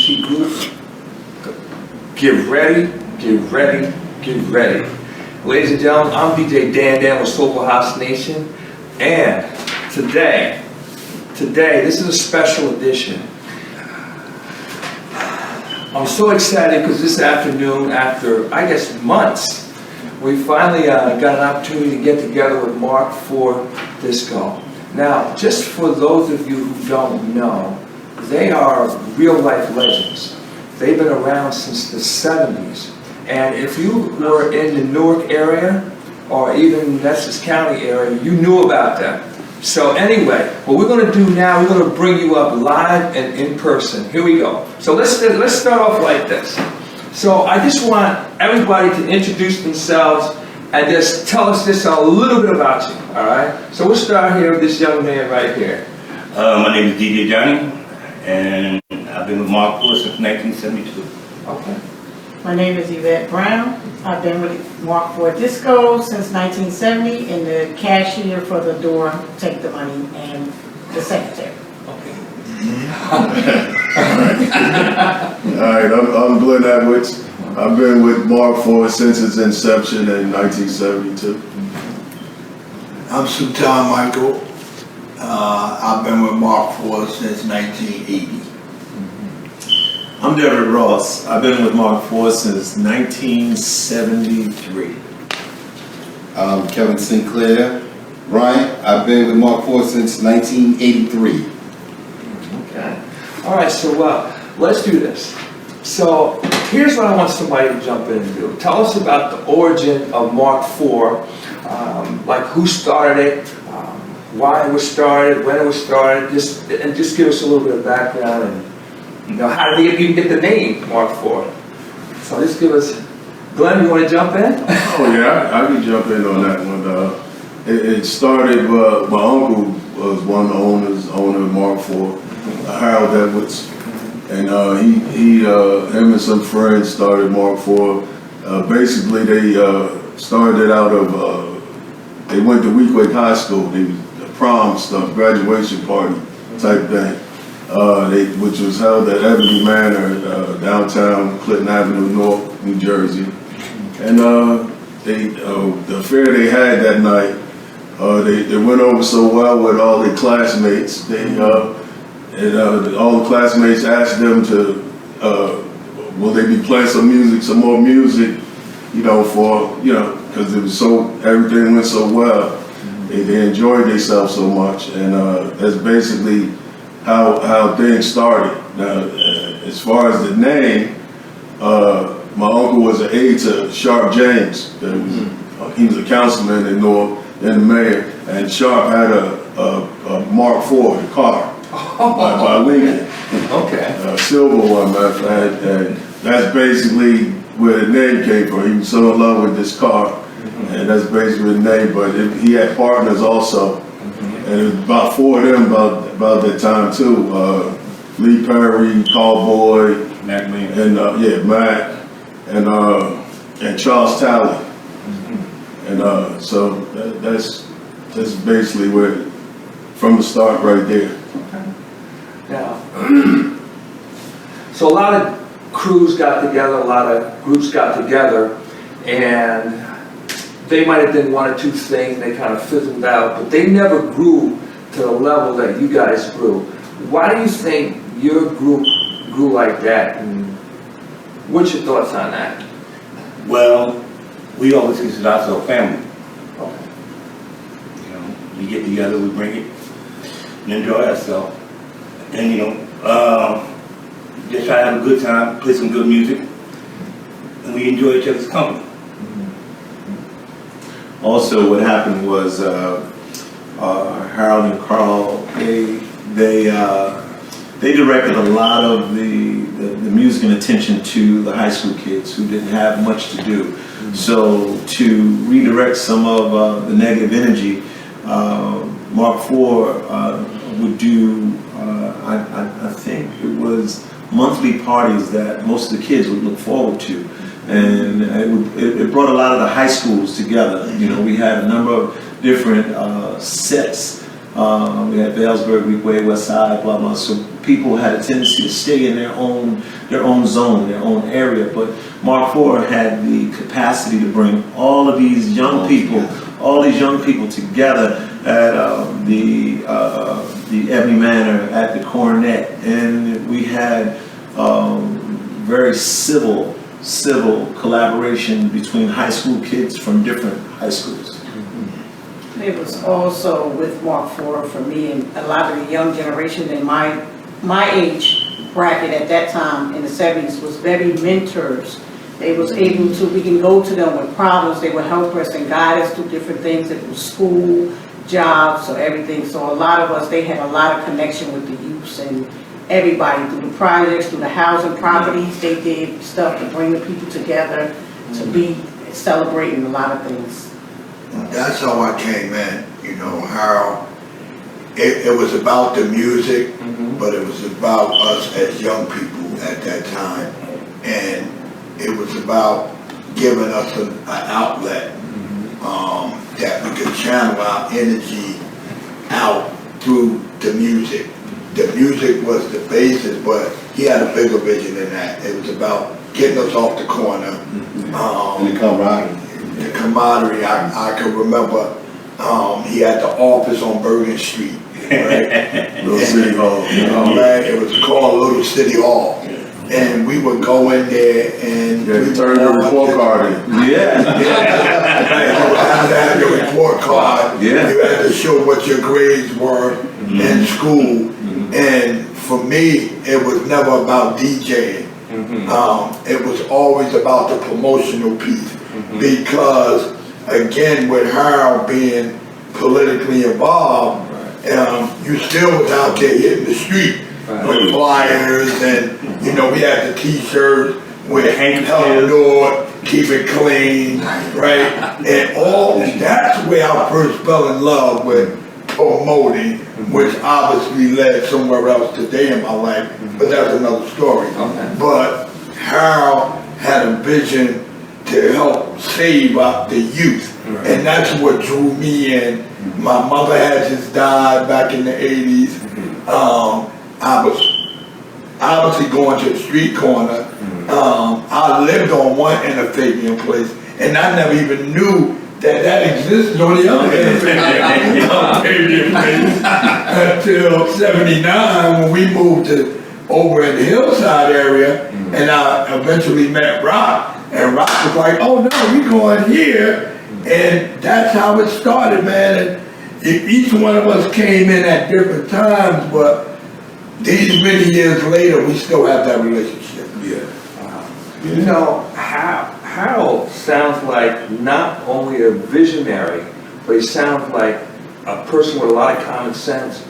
MC group. Get ready, get ready, get ready. Ladies and gentlemen, I'm DJ Dan with Soulful House Nation, and today, this is a special edition. I'm so excited because this afternoon, after I guess months, we finally got an opportunity to get together with Mark for Disco. Now, just for those of you who don't know, they are real life legends. They've been around since the 70s. And if you were in the Newark area or even Essex County area, you knew about them. So anyway, what we're going to do now, we're going to bring you up live and in person. Here we go. So let's start off like this. So I just want everybody to introduce themselves and just tell us just a little bit about you, all right? So we'll start here with this young man right here. My name is DJ Johnny, and I've been with Mark Ford since 1972. Okay. My name is Yvette Brown. I've been with Mark for Disco since 1970 and the cashier for the door, take the money, and the secretary. Okay. All right, I'm Glenn Edwards. I've been with Mark Ford since its inception in 1972. I'm Sultan Michael. I've been with Mark Ford since 1980. I'm Derek Ross. I've been with Mark Ford since 1973. I'm Kevin Sinclair. Ryan, I've been with Mark Ford since 1983. Okay. All right, so let's do this. So here's what I want somebody to jump in and do. Tell us about the origin of Mark IV, like who started it, why it was started, when it was started, just give us a little bit of background and how did they even get the name Mark IV? So just give us, Glenn, you want to jump in? Oh yeah, I can jump in on that one. It started, my uncle was one of the owner of Mark IV, Harold Edwards. And him and some friends started Mark IV. Basically, they started out of, they went to Weequahic High School. They was a prom stuff, graduation party type thing, which was held at Ebony Manor, downtown Clinton Avenue, North, New Jersey. And the affair they had that night, they went over so well with all their classmates. All the classmates asked them to, will they be playing some more music, because it was everything went so well. They enjoyed themselves so much, and that's basically how things started. Now, as far as the name, my uncle was an aide to Sharp James. He was a councilman in North, then the mayor, and Sharp had a Mark IV, the car. By Lincoln. Okay. Silver one, matter of fact. And that's basically where the name came from. He was so in love with this car, and that's basically the name. But he had partners also, and it was about four of them about that time too. Lee Perry, Cowboy, Mac Lee. and Mac, and Charles Talley. And so that's basically where, from the start right there. Now, so a lot of crews got together, a lot of groups got together, and they might have done one or two things, they kind of fizzled out, but they never grew to the level that you guys grew. Why do you think your group grew like that, and what's your thoughts on that? Well, we always consider ourselves family. Okay. We get together, we bring it, and enjoy ourselves. And just try to have a good time, play some good music, and we enjoy each other's company. Also, what happened was Harold and Carl, they directed a lot of the music and attention to the high school kids who didn't have much to do. So to redirect some of the negative energy, Mark IV would do, I think it was monthly parties that most of the kids would look forward to. And it brought a lot of the high schools together. We had a number of different sets. We had Vailsburg, Weequahic, West Side, blah, blah. So people had a tendency to stay in their own zone, their own area. But Mark IV had the capacity to bring all of these young people, together at the Ebony Manor, at the Coronet, and we had very civil collaboration between high school kids from different high schools. It was also with Mark IV for me and a lot of the young generation in my age bracket at that time in the 70s was very mentors. They was able to, we can go to them with problems, they would help us and guide us through different things. It was school, jobs, or everything. So a lot of us, they had a lot of connection with the youths and everybody through the projects, through the housing properties. They did stuff to bring the people together, to be celebrating a lot of things. That's how I came in, you know, how it was about the music, but it was about us as young people at that time. And it was about giving us an outlet that we could channel our energy out through the music. The music was the basis, but he had a bigger vision than that. It was about getting us off the corner. And the camaraderie. The camaraderie, I can remember he had the office on Bergen Street, right? Little City Hall. Right? It was called Little City Hall. And we would go in there and Yeah, you turned your report card in. Yeah. You had to have your report card. Yeah. You had to show what your grades were in school. And for me, it was never about DJing. It was always about the promotional piece. Because, again, with Harold being politically involved, you still was out there hitting the street with flyers, and you know, we had the t-shirts with Help Lord, Keep It Clean, right? And all that's where I first fell in love with promoting, which obviously led somewhere else today in my life, but that's another story. But Harold had a vision to help save up the youth, and that's what drew me in. My mother had just died back in the 80s. I was obviously going to the street corner. I lived on one Interfabian place, and I never even knew that existed on the other Interfabian place until '79 when we moved to over in the Hillside area, and I eventually met Rock. And Rock was like, oh no, we going here. And that's how it started, man. And each one of us came in at different times, but these many years later, we still have that relationship. You know, Harold sounds like not only a visionary, but he sounds like a person with a lot of common sense.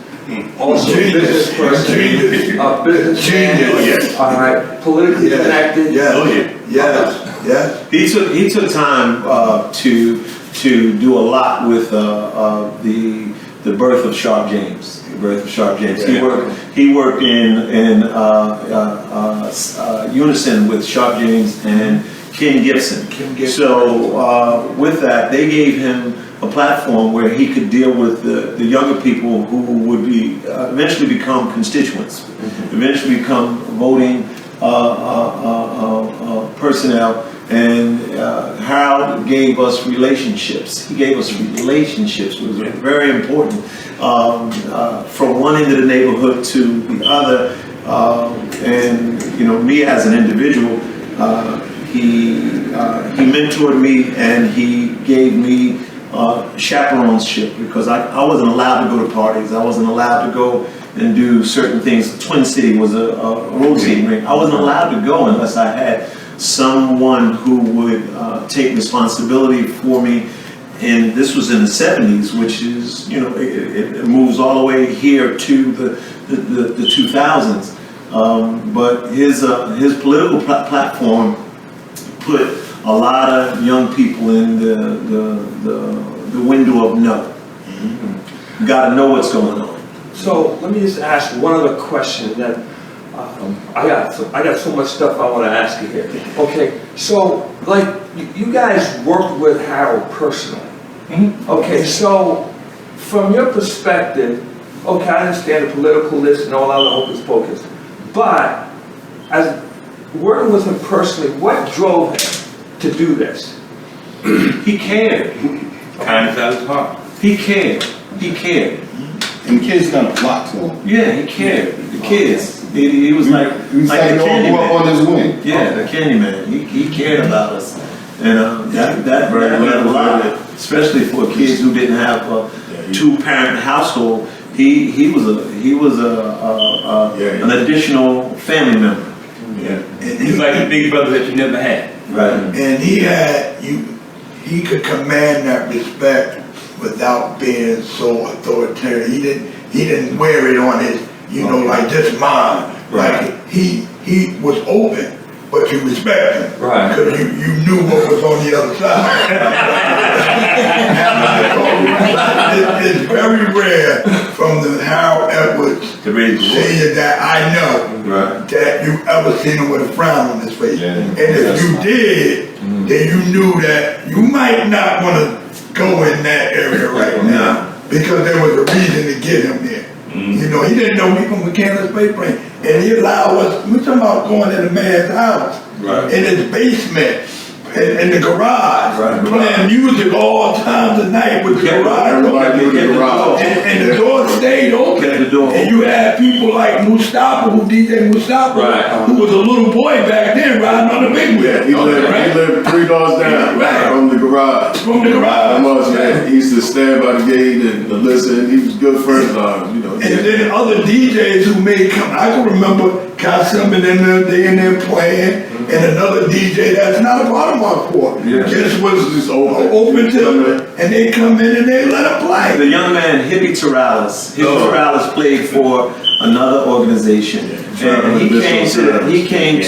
Also a business person, a businessman, all right, politically connected. Yes. He took time to do a lot with the birth of Sharp James. He worked in unison with Sharp James and Ken Gibson. So with that, they gave him a platform where he could deal with the younger people who would be eventually become constituents, eventually become voting personnel. And Harold gave us relationships. He gave us relationships, which was very important. From one end of the neighborhood to the other, and you know, me as an individual, he mentored me and he gave me chaperoneship, because I wasn't allowed to go to parties. I wasn't allowed to go and do certain things. Twin City was a rotating ring. I wasn't allowed to go unless I had someone who would take responsibility for me. And this was in the 70s, which is, you know, it moves all the way here to the 2000s. But his political platform put a lot of young people in the window of no. You got to know what's going on. So let me just ask one other question that I got so much stuff I want to ask you here. Okay, so like you guys worked with Harold personally. Okay, so from your perspective, Okay, I understand the political list and all that hocus pocus. But, as working with him personally, what drove him to do this? He cared. Kindness out of his heart. He cared. He cared. And kids got a flock to him. Yeah, he cared. The kids. He was like He was the like candy all grew up man. on his wing. Yeah, the candy man. He cared about us. And that meant a lot, especially for kids who didn't have a two-parent household. He was an additional family member. Yeah. And He's like the big brother that you never had. Right. And he could command that respect without being so authoritarian. He didn't wear it on his, like this mine. Right. Like he was open, but you respect him. Right. Because you knew what was on the other side. It's very rare from the Harold Edwards Senior that I know that you ever seen him with a frown on his face. Yeah. And if you did, then you knew that you might not want to go in that area right now because there was a reason to get him there. He didn't know me from McCandless Paper, and he allowed us. We're talking about going in a man's house, in his basement, in the garage, playing music all times of night with the garage open. And the door stayed open. And you had people like Mustafa, DJ Mustafa, who was a little boy back then riding on the big wheel. He lived 3 doors down from the garage. From the garage. He used to stand by the gate and listen. He was good friends of ours, And then other DJs who may come. I can remember Kasim and they in there playing, and another DJ that's not a part of Mark 4 just was open to them, and they come in and they let them play. The young man, Hippie Torales. Hippie Torales played for another organization, and he came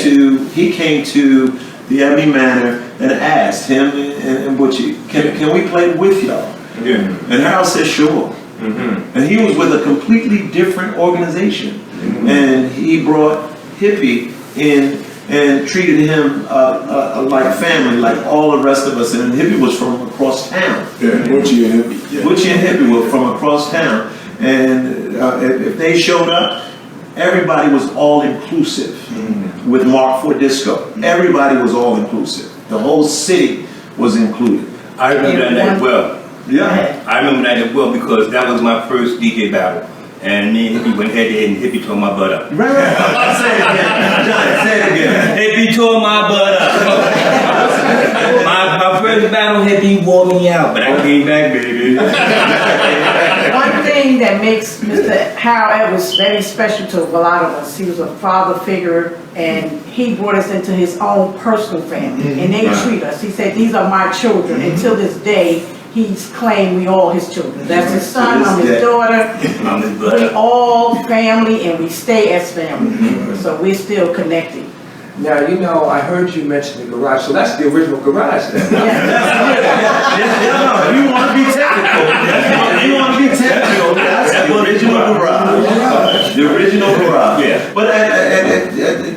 to the Abbey Manor and asked him and Butchie, can we play with y'all? Yeah. And Harold said, sure. And he was with a completely different organization, and he brought Hippie in and treated him like family, like all the rest of us. And Hippie was from across town. Butchie and Hippie. Butchie and Hippie were from across town, and if they showed up, everybody was all inclusive with Mark 4 Disco. Everybody was all inclusive. The whole city was included. I remember that well. Yeah. I remember that well because that was my first DJ battle. And me and Hippie went head to head and Hippie tore my butt up. Right. Say it again. Johnny, say it again. Hippie tore my butt up. my first battle, Hippie wore me out, but I came back, baby. One thing that makes Mr. Harold Edwards very special to a lot of us, he was a father figure, and he brought us into his own personal family, and they treat us. He said, these are my children. Until this day, he's claimed we all his children. That's his son, I'm his daughter. We all family, and we stay as family. So we're still connected. Now, I heard you mention the garage, so that's the original garage then. You want to be technical. That's the original garage. The original garage. Yeah. But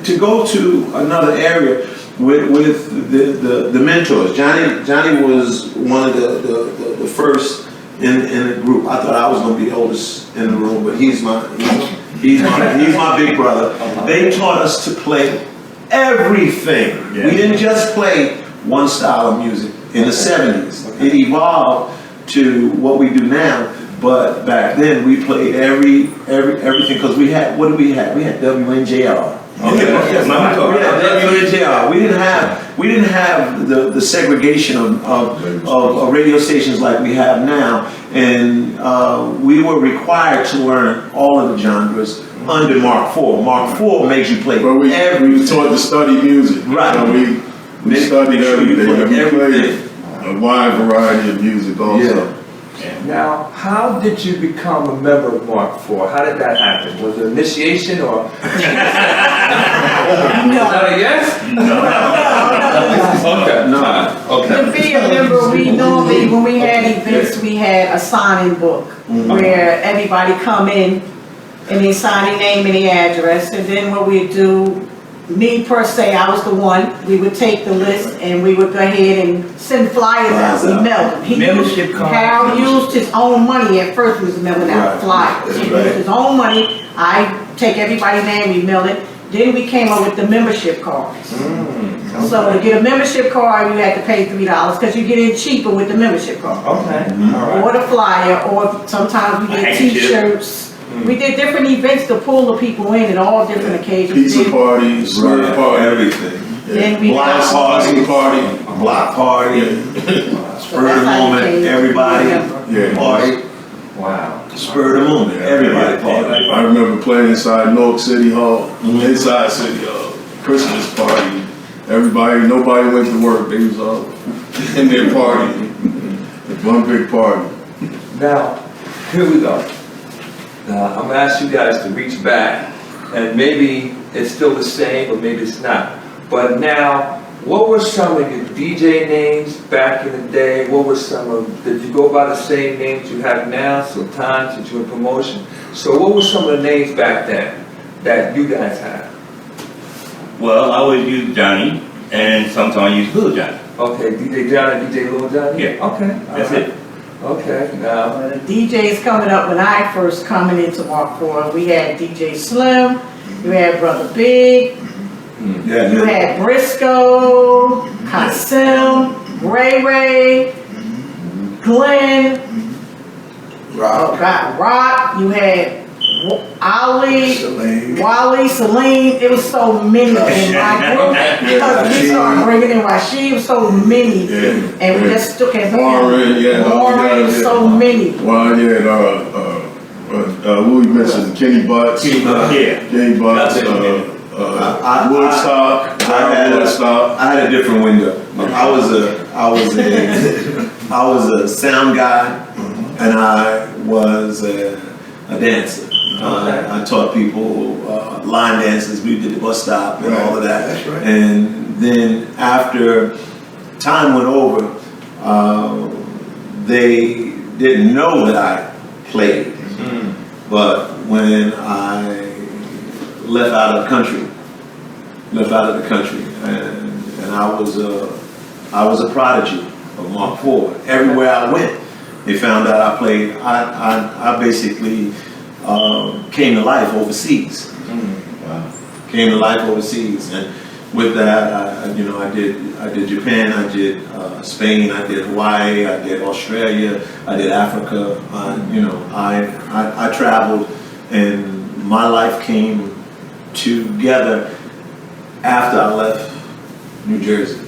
to go to another area with the mentors, Johnny was one of the first in the group. I thought I was going to be the oldest in the room, but he's my big brother. They taught us to play everything. We didn't just play one style of music. In the 70s, it evolved to what we do now. But back then, we played everything because we had, what did we have? We had WNJR. WNJR. We didn't have the segregation of radio stations like we have now, and we were required to learn all of the genres under Mark 4. Mark 4 makes you play everything. We were taught to study music. Right. We studied everything. We played a wide variety of music also. Now, how did you become a member of Mark 4? How did that happen? Was it initiation or? No. Is that a yes? Okay. No. Okay. To be a member, we normally, when we had events, we had a signing book where everybody come in and they sign their name and their address, and then what we do, me per se, I was the one, we would take the list and we would go ahead and send flyers out, we mailed them. Membership cards. Harold used his own money at first, he was mailing out flyers. He used his own money, I take everybody's name, we mail it. Then we came up with the membership cards. So to get a membership card, you had to pay $3 because you get it cheaper with the membership card. Okay, all right. Or the flyer, or sometimes we did t-shirts. We did different events to pull the people in at all different occasions. Pizza party, slur party, Everything. Then we Block had- party, party. block party, spur of the moment, everybody Yeah. party, Wow. spur of the moment, everybody party. I remember playing inside Newark City Hall, inside City Hall, Christmas party. Everybody, nobody went to work. They was all in their party. One big party. Now, here we go. Now, I'm gonna ask you guys to reach back, and maybe it's still the same, or maybe it's not. But now, what were some of your DJ names back in the day? What were some of, did you go by the same names you have now, sometimes that you're in promotion? So what were some of the names back then that you guys had? Well, I always use Johnny, and sometimes I use Little Johnny. Okay, DJ Johnny, DJ Lil Johnny? Yeah. Okay. That's all right. it. Okay, now, Well, the DJs coming up when I first coming into Mark IV, we had DJ Slim, you had Brother Big, you had Briscoe, Kasim, Ray Ray, Glenn, oh God, Rock, you had Ali, Celine. Wally, Celine, it was so many in my group. Because we started bringing in Rashid, it was so many. Yeah. And we just took it. Warren, yeah. Warren, it was so many. Well, yeah, who we mentioned? Kenny Butts. Yeah. Kenny Butts. That's it, Woodstock. I had a different window. I was a sound guy, and I was a dancer. I taught people line dances. We did the bus stop and all of that. That's right. And then after time went over, they didn't know that I played. But when I left out of the country, and I was a prodigy of Mark IV. Everywhere I went, they found out I played. I basically came to life overseas. Came to life overseas, and with that, I did Japan, I did Spain, I did Hawaii, I did Australia, I did Africa. I traveled, and my life came together after I left New Jersey.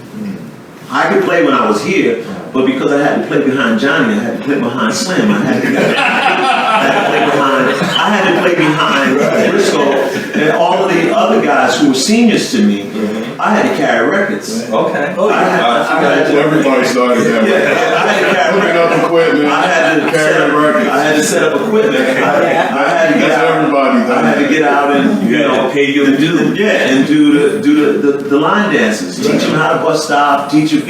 I could play when I was here, but because I had to play behind Johnny, I had to play behind Slim, I had to play behind Briscoe, and all of the other guys who were seniors to me. I had to carry records. okay. Everybody started that way. I had to carry Picking up equipment, I had to carrying records. I had to set up equipment. I had to get That's out. everybody. I had to get out and pay your dues. and do the line dances. Teach them how to bust stop. Teach them,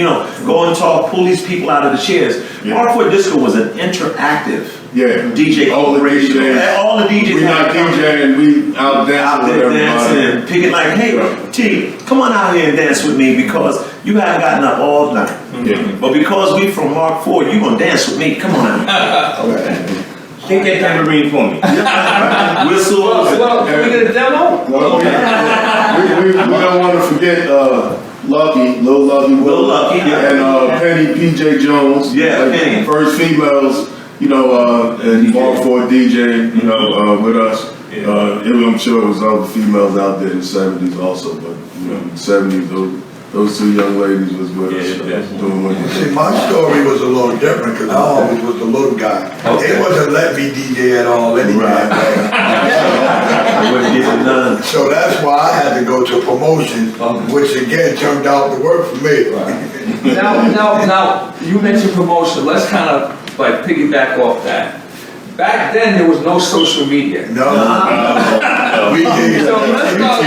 go and talk. Pull these people out of the chairs. Mark IV Disco was an interactive DJ all the operation. DJs. All the DJs We not DJing, we out dancing with everybody. dancing, picking like, hey, T, come on out here and dance with me because you haven't gotten up all night. Yeah. But because we from Mark IV, you gonna dance with me. Come on out. Take that tambourine for me. Whistles. Well, can we get a demo? Well, we don't want to forget Lucky, Lil Lucky, yeah. and Penny PJ Jones. Yeah, Penny. First females, and Mark IV DJ, with us. I'm sure it was other females out there in the 70s also, but in the 70s, those two young ladies was with us doing what they See, did. my story was a little different because I always was the little guy. They wasn't letting me DJ at all anyway. I wouldn't get it done. So that's why I had to go to promotion, which again turned out to work for me. Now, you mentioned promotion. Let's kind of like piggyback off that. Back then, there was no social media. No. We did. So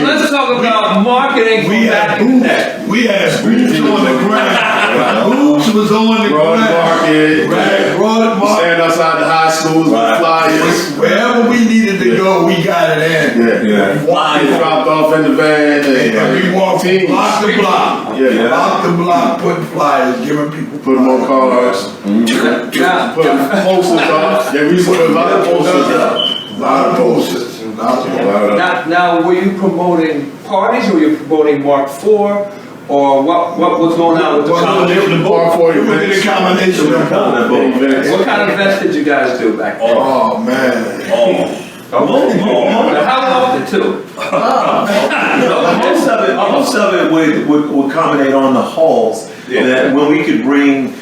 let's talk about marketing from back in the day. We had boots on the ground. Boots was on the Broad ground. Market, Broad Market. stand outside the high schools with flyers. Wherever we needed to go, we got it in. Yeah. Walked- Dropped off in the van. And we walked from block to block. Yeah. Block to block, putting flyers, giving people. Put them on cars. Now, Put posters up. Yeah, we used to put a lot of posters up. A lot of posters. A lot of- now, were you promoting parties or were you promoting Mark IV? Or what was going on with the Combination of both. Mark 40 We did a events. combination of both. What kind of events did you guys do back then? Oh, man. Okay. How often too? Most of it would accommodate on the halls. That when we could bring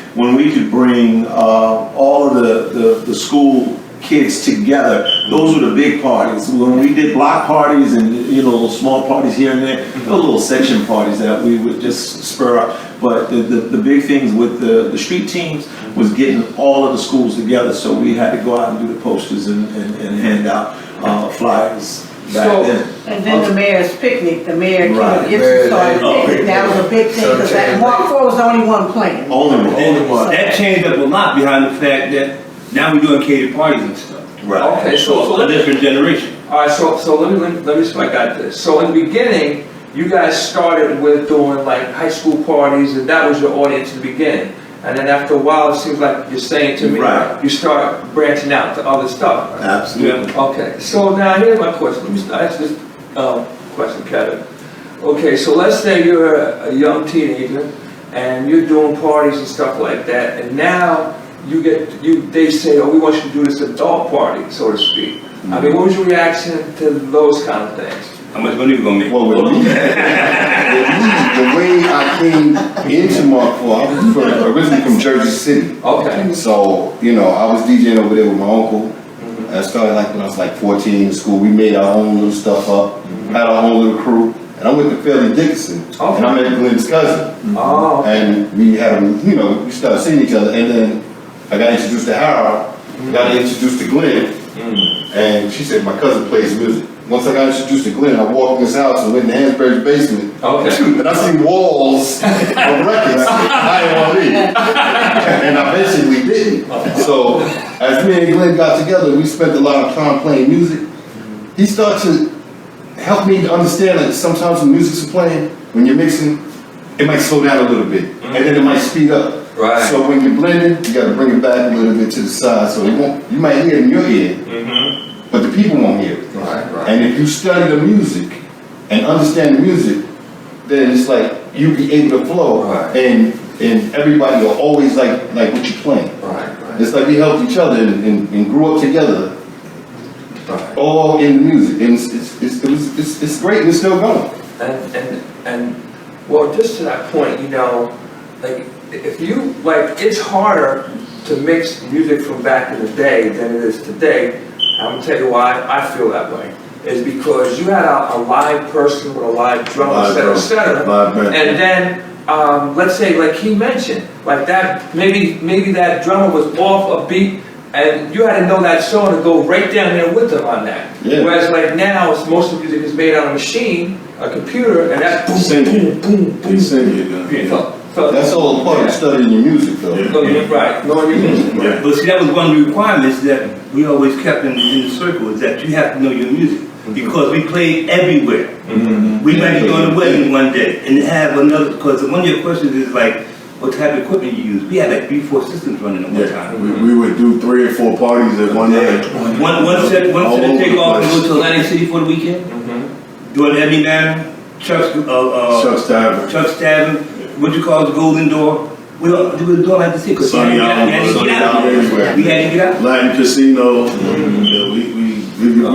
all of the school kids together, those were the big parties. When we did block parties and little small parties here and there, there were little section parties that we would just spur up. But the big things with the street teams was getting all of the schools together. So we had to go out and do the posters and hand out flyers back then. And then the mayor's picnic, the mayor Right. Gibson started picnic, that was a big thing, because that Mark IV was the only one playing. Only one. That changed up a lot behind the fact that now we're doing catered parties and stuff. Right. Okay, so A different generation. all right, so let me see if I got this. So in the beginning, you guys started with doing like high school parties, and that was your audience in the beginning. And then after a while, it seems like you're saying to me, Right. you start branching out to other stuff. Right? Absolutely. Okay, so now here's my question. Let me ask this question, Kevin. Okay, so let's say you're a young teenager and you're doing parties and stuff like that, and now they say, oh, we want you to do this adult party, so to speak. I mean, what was your reaction to those kind of things? How much money we gonna make? Well, with me, the way I came into Mark IV, I was originally from Jersey City. Okay. So, I was DJing over there with my uncle. I started when I was 14 in school. We made our own little stuff up, had our own little crew. And I went to Fairleigh Dickinson, and I met Glenn's cousin. Oh, okay. And we had we started seeing each other. And then I got introduced to Harold, got introduced to Glenn, and she said, my cousin plays music. Once I got introduced to Glenn, I walked in his house and went in Hansberry's basement. Okay. And I seen walls of records. I didn't want to leave. And I basically didn't. So as me and Glenn got together, we spent a lot of time playing music. He started to help me to understand that sometimes when music's playing, when you're mixing, it might slow down a little bit. And then it might speed up. Right. So when you're blending, you got to bring it back a little bit to the side. So you might hear it in your ear, but the people won't hear it. Right, right. And if you study the music and understand the music, then it's like you'll be able to flow, Right. and everybody will always like what you're playing. Right, right. It's like we helped each other and grew up together, Right. all in the music, and it's great and it's still going. And well, just to that point, if you it's harder to mix music from back in the day than it is today. I'm gonna tell you why I feel that way. Is because you had a live person with a live drum, et cetera. And then let's say, like he mentioned, like that maybe that drummer was off a beat, and you had to know that song to go right down there with them on that. Yeah. Whereas like now, most of the music is made on a machine, a computer, and that's boom, boom, boom, boom. So That's all part of studying your music, though. right, knowing your music. Yeah. But see, that was one of the requirements that we always kept in the circle, is that you have to know your music. Because we played everywhere. We might be doing a wedding one day and have another, because one of your questions is what type of equipment you use. We had 3-4 systems running at one time. We would do 3 or 4 parties at one day. One set to take off and go to Atlantic City for the weekend. Doing Ebony Manor, Chuck's Tavern, what you call the Golden Door. We were doing like this here because we had to get out. We had to get out. Latin Casino. Yeah, we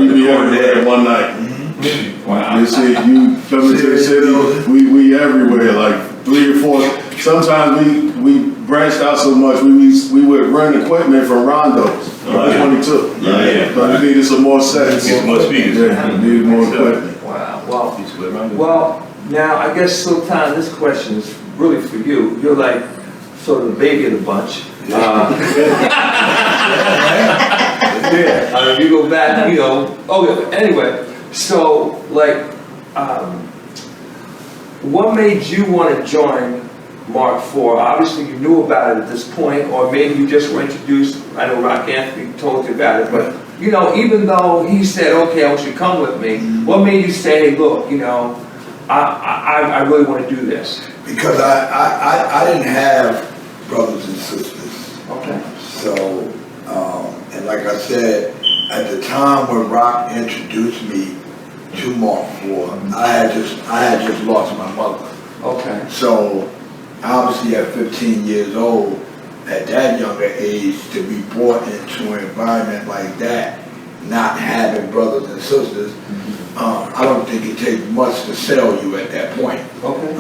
be everywhere one night. Wow. You see, you come into the city, we everywhere, 3 or 4. Sometimes we branched out so much, we would run equipment from Rondo's. That's what he took. But we needed some more sets. Get some more speakers. Yeah, we needed more equipment. Wow. Well, now I guess Sultan, this question is really for you. You're sort of the baby of the bunch. You go back, anyway, so what made you want to join Mark IV? Obviously you knew about it at this point, or maybe you just were introduced. I know Rock Anthony told you about it, but you know, even though he said, okay, I want you to come with me, what made you say, look, you know, I really want to do this? Because I didn't have brothers and sisters. Okay. So, and like I said, at the time when Rock introduced me to Mark IV, I had just lost my mother. Okay. So, obviously at 15 years old, at that younger age, to be brought into an environment like that, not having brothers and sisters, I don't think it takes much to sell you at that point. Okay.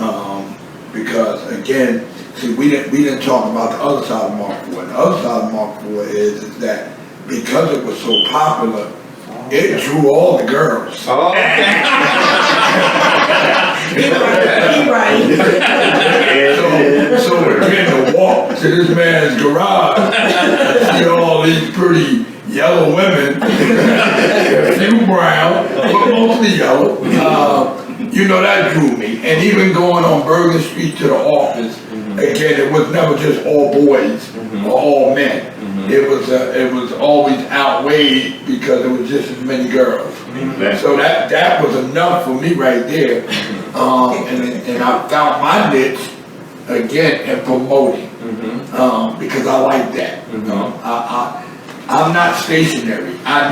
Because again, see, we didn't talk about the other side of Mark IV. And the other side of Mark IV is that because it was so popular, it drew all the girls. Oh, okay. So again, to walk to this man's garage, see all these pretty yellow women, a few brown, but mostly yellow. You know, that drew me. And even going on Bergen Street to the office, again, it was never just all boys or all men. It was always outweighed because there was just as many girls. So that was enough for me right there. And I found my niche again in promoting because I like that. I'm not stationary. I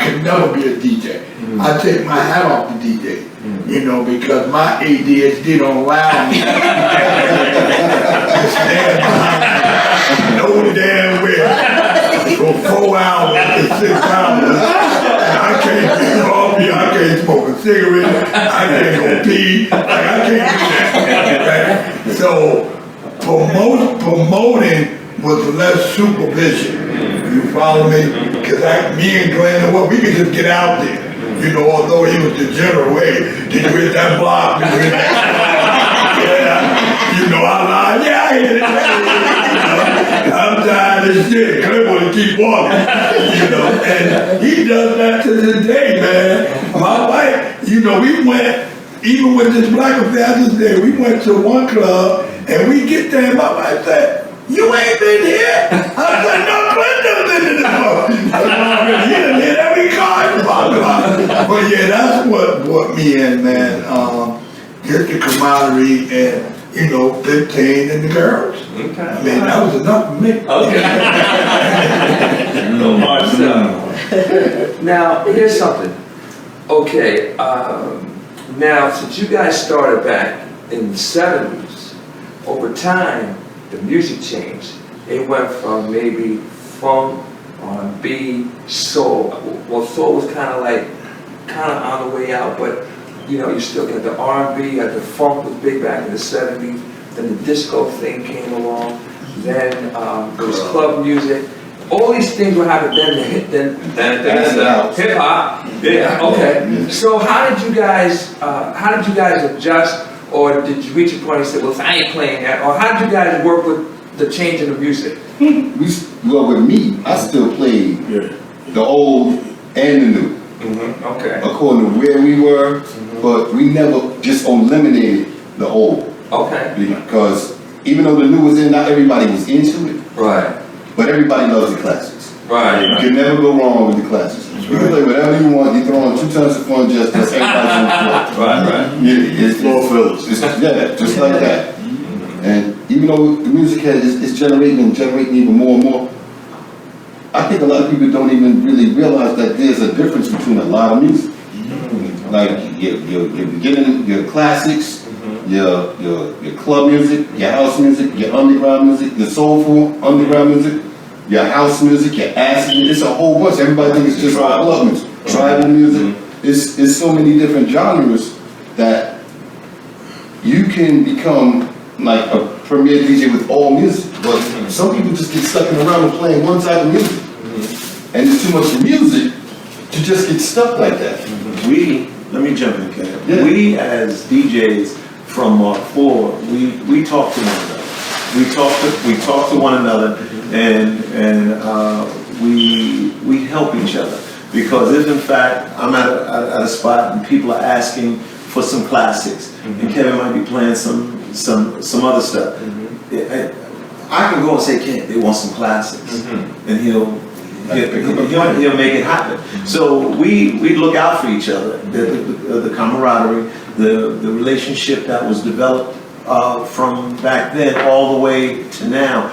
could never be a DJ. I take my hat off to DJ, you know, because my ADHD don't allow me to stand behind no damn well for 4 hours to 6 hours. And I can't drink coffee, I can't smoke a cigarette, I can't go pee, like I can't do that. Right? So promoting was less supervision. You follow me? Because me and Glenn, well, we could just get out there. You know, although he was the general, hey, did you hit that block? Did you hit that block? Yeah. You know, I lied. Yeah, I hit it. I'm tired of shit. Glenn want to keep walking. You know, and he does that to this day, man. My wife, you know, we went, even with this Black Affairs Day, we went to one club, and we get there, and my wife said, you ain't been here? I said, no, Glenn done been in this one. He done hit every car in the parking lot. But yeah, that's what me and, man, just the camaraderie and, you know, 15 and the girls. Okay. I mean, that was enough for me. Okay. Now, here's something. Okay, now, since you guys started back in the 70s, over time, the music changed. It went from maybe funk, R&B, soul. Well, soul was kind of on the way out, but you know, you still got the R&B, the funk was big back in the 70s. Then the disco thing came along. Then there was club music. All these things were happening. Then hip hop. Yeah. Okay. So how did you guys adjust? Or did you reach a point and say, well, I ain't playing that? Or how did you guys work with the change in the music? Well, with me, I still played the old and the new. Okay. According to where we were, but we never just eliminated the old. Okay. Because even though the new was in, not everybody was into it. Right. But everybody loves the classics. Right. You can never go wrong with the classics. You can play whatever you want. You throw on 2 tons of fun, just everybody's on the floor. Right. It's floor fillers. Yeah, just like that. And even though the music is generating even more and more, I think a lot of people don't even really realize that there's a difference between a lot of music. Like your beginning, your classics, your club music, your house music, your underground music, your soulful underground music, your house music, your acid music. It's a whole bunch. Everybody thinks it's just club music, tribal music. It's so many different genres that you can become like a premier DJ with all music. But some people just get stuck in around with playing one type of music. And there's too much music to just get stuck like that. Let me jump in, Ken. Yeah. We as DJs from Mark IV, we talk to one another. We talk to one another, and we help each other. Because if in fact I'm at a spot and people are asking for some classics, and Kevin might be playing some other stuff, I can go and say, Ken, they want some classics, and he'll He'll make it happen. So we look out for each other. The camaraderie, the relationship that was developed from back then all the way to now.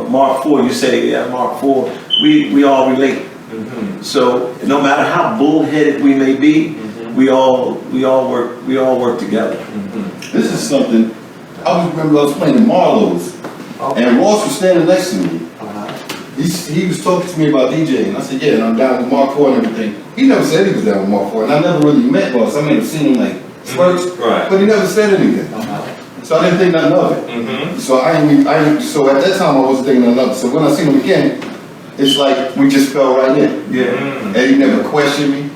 Mark IV, you say, yeah, Mark IV. We all relate. So no matter how bullheaded we may be, we all work together. This is something, I remember I was playing in Marlowe's, and Ross was standing next to me. He was talking to me about DJing. I said, yeah, and I'm down with Mark IV and everything. He never said he was down with Mark IV, and I never really met Ross. I may have seen him like spurts, but he never said anything. So I didn't think nothing of it. So so at that time I wasn't thinking nothing of it. So when I seen him again, it's like we just fell right in. And he never questioned me.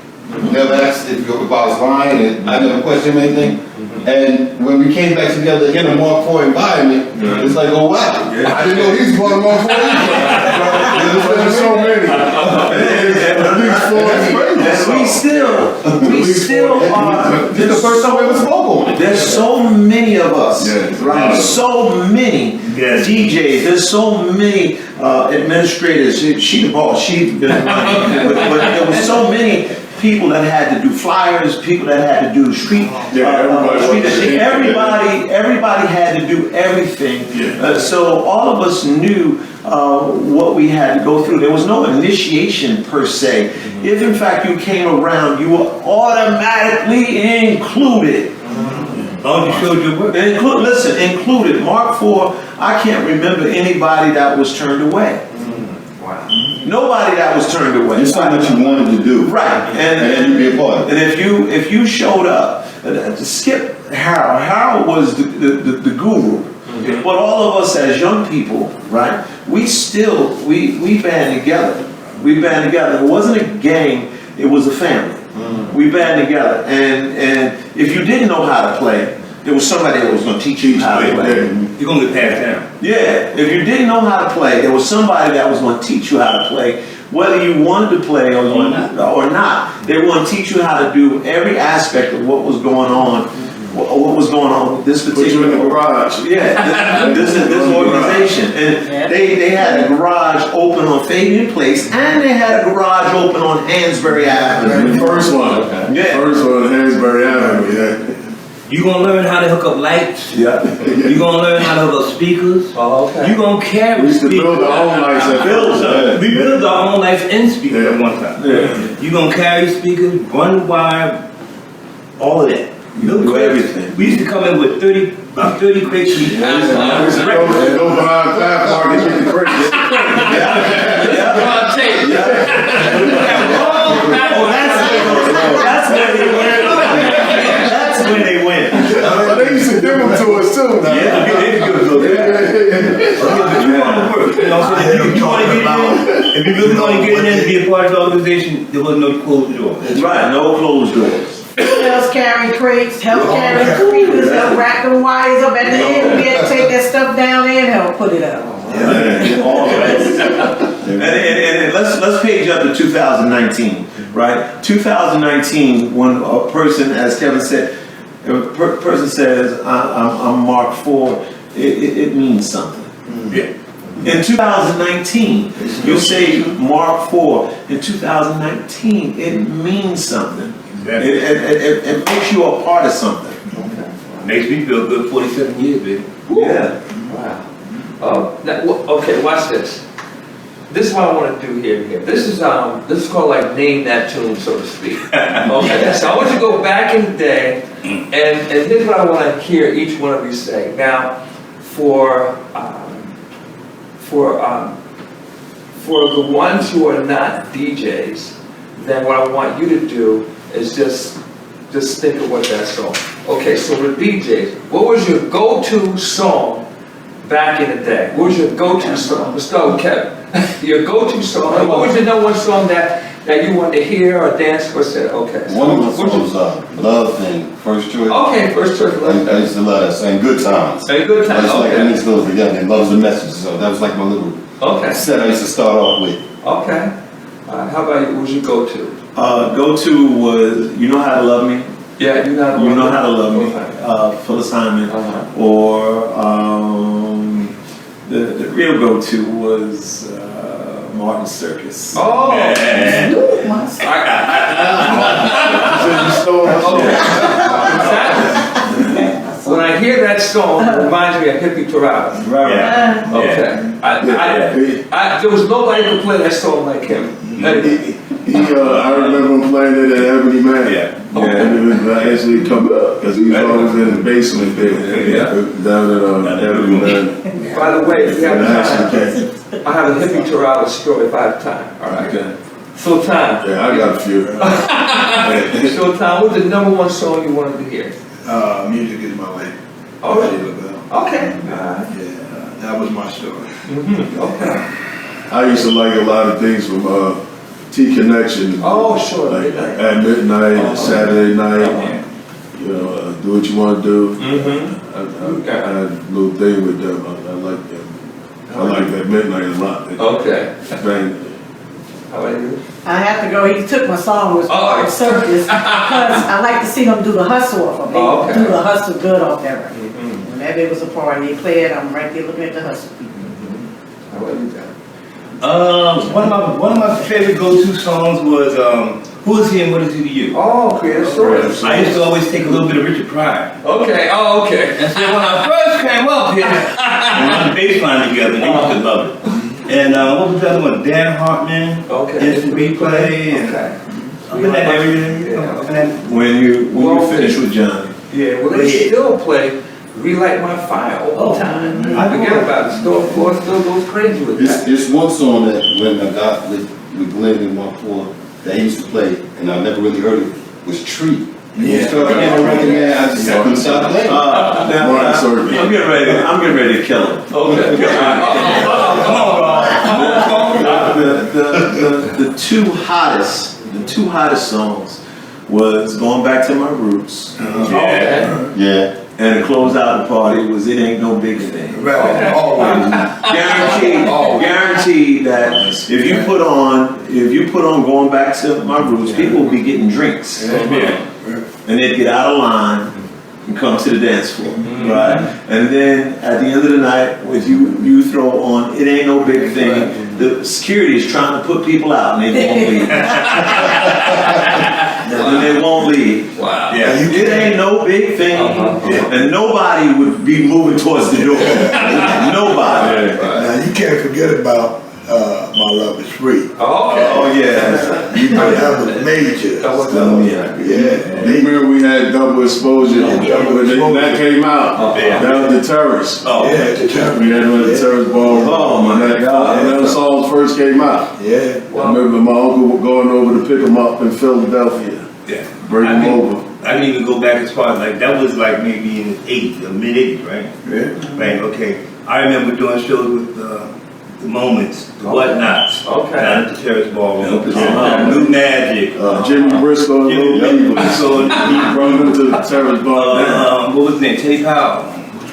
Never asked if I was lying, and I never questioned anything. And when we came back together in a Mark IV environment, it's like, oh wow, I didn't know he was part of Mark IV either. There's so many. We still are. This is the first time we ever spoke on it. There's so many of us, right? So many DJs. There's so many administrators. She the boss. She been running, but there was so many people that had to do flyers, people that had to do street. Everybody had to do everything. So all of us knew what we had to go through. There was no initiation per se. If in fact you came around, you were automatically included. Oh, you showed your work. Included. Mark IV, I can't remember anybody that was turned away. Wow. Nobody that was turned away. It's something that you wanted to do. Right. And you be a part of it. And if you showed up, skip Harold was the guru. But all of us as young people, right, we band together. We band together. It wasn't a gang, it was a family. We band together. And if you didn't know how to play, there was somebody that was going to teach you how to play. You're going to get passed down. Yeah, if you didn't know how to play, there was somebody that was going to teach you how to play. Whether you wanted to play or not, they were going to teach you how to do every aspect of what was going on. What was going on with this particular? Put you in the garage. Yeah, this organization, and they had a garage open on Fabian Place, and they had a garage open on Hansberry Avenue. The first one. First one, Hansberry Avenue. You're going to learn how to hook up lights. Yeah. You're going to learn how to hook up speakers. Oh, okay. You're going to carry We used to speakers. build our own lights at We built our own lights and speakers at one time. You're going to carry speakers, run the wire, all of that. Do everything. We used to come in with 30 crates. Go behind Fat Mark and get the credit. That's where they went. That's when they went. But they used to give them to us too. Now. Yeah, they did give them to us. But you want to work. You know, so if you want to get in, if you really want to get in and be a part of the organization, there was no closed door. That's right, no closed doors. Females carry crates, help carry speakers, help wrap them wires up at the end. We had to take that stuff down there and help put it up. All right. And let's page up to 2019, right? 2019, when a person, as Kevin said, a person says, I'm Mark IV, it means something. In 2019, you say Mark IV. In 2019, it means something. It makes you a part of something. Makes me feel good 47 years, baby. Yeah. Wow. Okay, watch this. This is what I want to do here. This is called like name that tune, so to speak. Okay, so I want you to go back in the day, and here's what I want to hear each one of you say. Now, for the ones who are not DJs, then what I want you to do is just think of what that song. Okay, so the DJs, what was your go-to song back in the day? What was your go-to song? Let's start with Kevin. Your go-to song. What was your number one song that you wanted to hear or dance or said, okay. So One of the songs, Love Thing, First Choice. Okay, First Choice. I used to love that song, Good Times. Hey, Good Times. I used to like Okay. mix those together and loves the message. So that was like my little set I used to start off with. Okay. How about you? What was your go-to? Go-to was You Know How to Love Me. Yeah, You Know How to Love Me. Phyllis Hyman. Or the real go-to was Martin Circus. Oh! Man. When I hear that song, it reminds me of Hippie Torales. Right. Okay. There was nobody who could play that song like him. Anyway. I remember him playing it at Ebony Man. Yeah. And he would actually come up because he was always in the basement there. Down at Ebony Man. By the way, if you have And time, actually came. I have a Hippie Torales story if I have time. All right. Okay. Sultan. Yeah, I got a few. Sultan, what's the number one song you wanted to hear? Music is my way. All right. Okay. Yeah, that was my story. Okay. I used to like a lot of things from T Connection. Oh, sure. Like at midnight, Saturday night. You know, do what you want to do. I had a little thing with them. I like them. I like that midnight a lot. Okay. Bang. How about you? I have to go, he took my song, was Martin Circus, because I like to see them do the hustle off of it. Oh, okay. Do the hustle good off that record. Whenever it was a party, they play it, I'm right there looking at the hustle people. How about you, John? One of my favorite go-to songs was "Who Is He and What Is He to You." Oh, Creative Stories. I used to always take a little bit of Richard Pryor. Okay. Oh, okay. And so when I first came up here, we had the bass line together, and they used to love it. And what was the other one? Dan Hartman. Okay. Instant Replay. And Okay. up in that area. Yeah. Up in that. When you finish with Johnny. Yeah, well, they still play Relight My Fire all the time. I forget about it. Store floor still goes crazy with that. It's one song that when I got with Glenn in 1-4 that he used to play, and I never really heard it, was Tree. When you start playing the record, man, I just couldn't stop playing. I'm getting ready to kill him. Okay. The two hottest songs was Going Back to My Roots. Yeah. And to close out the party was It Ain't No Big Thing. Right, always. Guaranteed that if you put on Going Back to My Roots, people will be getting drinks. And they'd get out of line and come to the dance floor. Right? And then at the end of the night, if you throw on It Ain't No Big Thing, the security is trying to put people out and they won't leave. And they won't leave. Wow. Yeah. It ain't no big thing. And nobody would be moving towards the door. Nobody. Now you can't forget about My Love Is Free. Okay. Oh yeah. You know, that was major. That was Yeah. They remember we had Double Exposure when that came out. That was the Terrorists. Yeah, the time. We had one of the Terrorist balls. Oh, my God. When those songs first came out. Yeah. I remember my uncle going over to pick them up in Philadelphia. Yeah. Bring them over. I didn't even go back as far as like that was like maybe in the 80s or mid 80s, right? Yeah. Right. Okay. I remember doing shows with the Moments, the Whatnots, Okay. down at the Terrace Ballroom, Okay. New Magic, Jimmy Briscoe and Jimmy Little Eagles. Briscoe, He brought them to the Terrorist Ball. what was his name? Teddy Powell.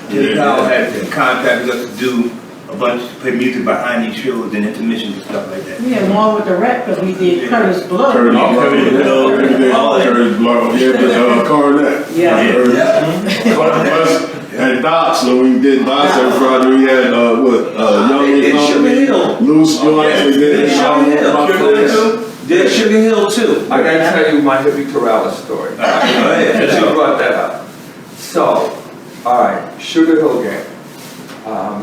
Teddy Powell had contracted us to do a bunch, play music behind these shows and intermissions and stuff like that. We had one with the rap, because we did Curtis Blow. Curtis Blow. Curtis Blow. Yeah, but Coronet. Yeah. And Docs, so we did Docs every Friday. We had Young And Sugar Hill. Loose Joints. We did Did Sugar Hill too. I gotta tell you my Hippie Torales story. Since you brought that up. So, all right, Sugar Hill Gang.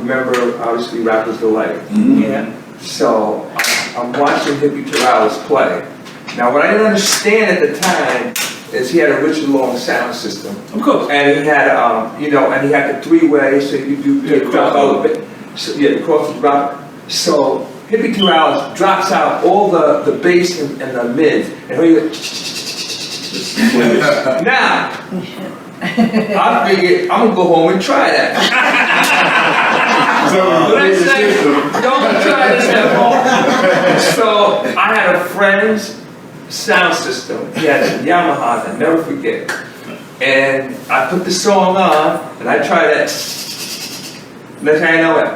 Remember, obviously, Rapper's Delight. Yeah. So, I'm watching Hippie Torales play. Now, what I didn't understand at the time is he had a Richard Long sound system. Of course. And he had, and he had the three-way, so you do drop out a bit. So, cross the drop. So, Hippie Torales drops out all the bass and the mids, and he goes, now, I figured I'm gonna go home and try that. Don't try this at home. So I had a friend's sound system. He had a Yamaha, I'll never forget. And I put the song on, and I tried that. Next thing I know it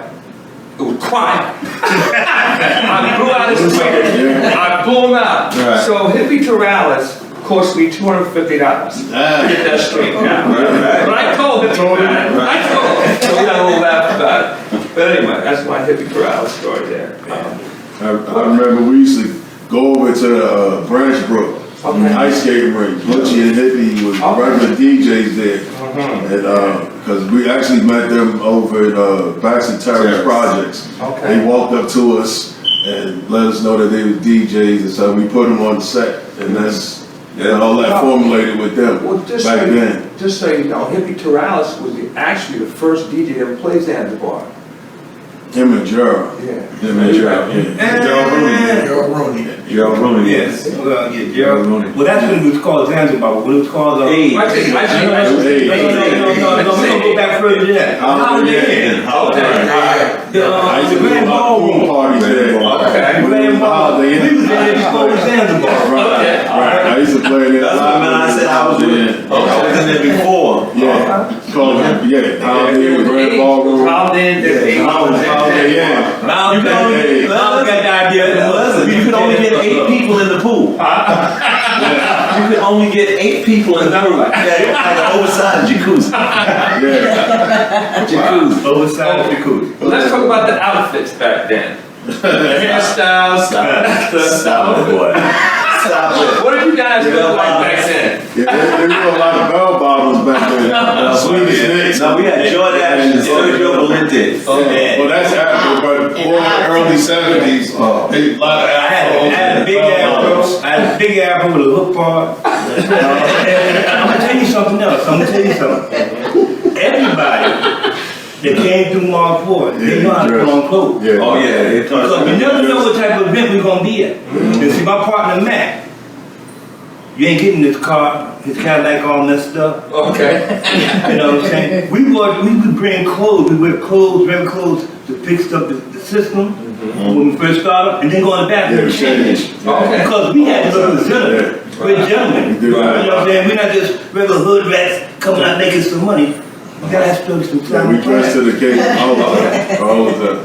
was quiet. I blew out his speakers. I blew him out. Right. So Hippie Torales cost me $250 to get that straight now. But I told him, so we had a little laugh about it. But anyway, that's my Hippie Torales story there. I remember we used to go over to Branch Brook, ice skating rink. Butchie and Hippie was regular DJs there. And because we actually met them over at Baxter Terrace Projects. They walked up to us and let us know that they were DJs, and so we put them on the set, and that's all that formulated with them back then. Just so you know, Hippie Terrace was actually the first DJ that ever played Zanzibar. Him and Gerald. Yeah. Him and Gerald. Gerald Rooney. Gerald Rooney, Yes. Gerald Rooney. Well, that's when it was called Zanzibar, but when it was called... No, we're going to go back further than that. Holiday Inn. The Grand Ballroom. Parties there. Grand Ballroom. We was there before Zanzibar. Right. I used to play there. That's what I said I was in there before. Yeah. Holiday Inn, Grand Ballroom. You could only get 8 people in the pool. You could only get 8 people in the pool. Yeah, like an oversized jacuzzi. Jacuzzi. Oversized jacuzzi. Well, let's talk about the outfits back then. The hairstyles. Stop it, boy. Stop it. What did you guys look like back then? Yeah, there were a lot of bell bottoms back then. No, we had Jordan and Sergio Valente. Well, that's after, but before the early 70s, a lot of I had a big afro. I had a big afro with a hook part. I'm gonna tell you something else. Everybody that came through Mark Ford, they know how to put on clothes. Yeah. Oh yeah, Because we never know what type of event we're gonna be at. And see, my partner Matt, you ain't getting this car, his Cadillac, all that stuff. Okay. You know what I'm saying? We would bring clothes, we wear clothes, bring clothes to fix up the system when we first started, and then go in the bathroom and change. Okay. Because we had to represent we're gentlemen. You know what I'm saying? We're not just regular hood rats coming out making some money. You gotta show some time. We dress to the occasion all the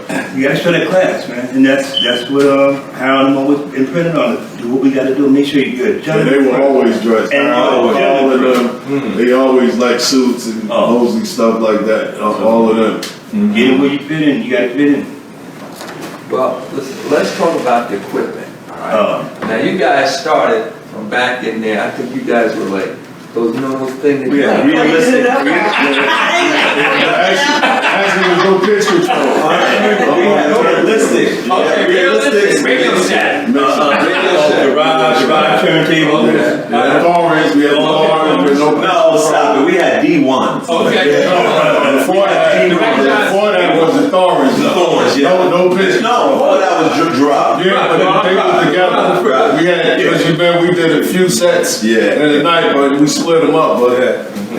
time. You gotta show that class, man. And that's what Harold and always imprinted on us. Do what we gotta do, make sure you're a gentleman. They were always dressed. And all of them, they always like suits and mostly stuff like that. All of them. Get in where you fit in, you gotta fit in. Well, let's talk about the equipment. All right. Now, you guys started from back in there. I think you guys were like those things that realistic. Actually, there's no pitch control. Realistic. Okay, realistic. Radio set. Garage turntable. Thorns, we had Thorns with No, stop it. We had D1s. Okay. Before that was the Thorns. Thorns, yeah. No pitch. No, before that was drop. Yeah, but they were together. We had, because you remember we did a few sets in the night, but we split them up. But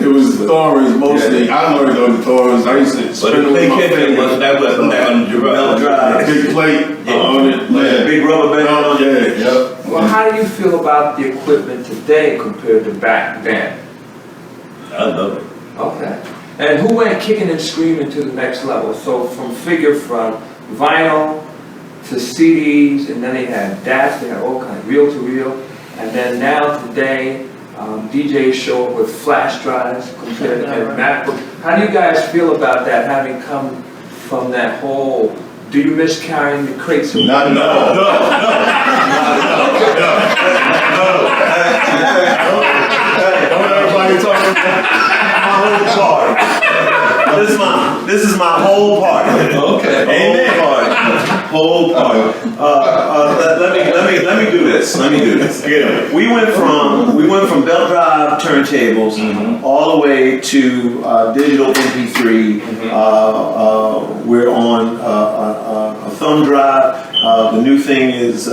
it was the Thorns mostly. I learned on the Thorns. I used to spin them with my fingers. That was on the Drive. Big plate on it. Big rubber band on it. Well, how do you feel about the equipment today compared to back then? I love it. Okay. And who went kicking and screaming to the next level? So from vinyl to CDs, and then they had DATs, they had all kinds, reel to reel, and then now today, DJs show up with flash drives compared to MacBook. How do you guys feel about that, having come from that whole? Do you miss carrying the crates? No. Don't everybody talk about My whole party. This is my whole party. Okay. Whole party. Let me do this. We went from belt drive turntables all the way to digital MP3. We're on a thumb drive. The new thing is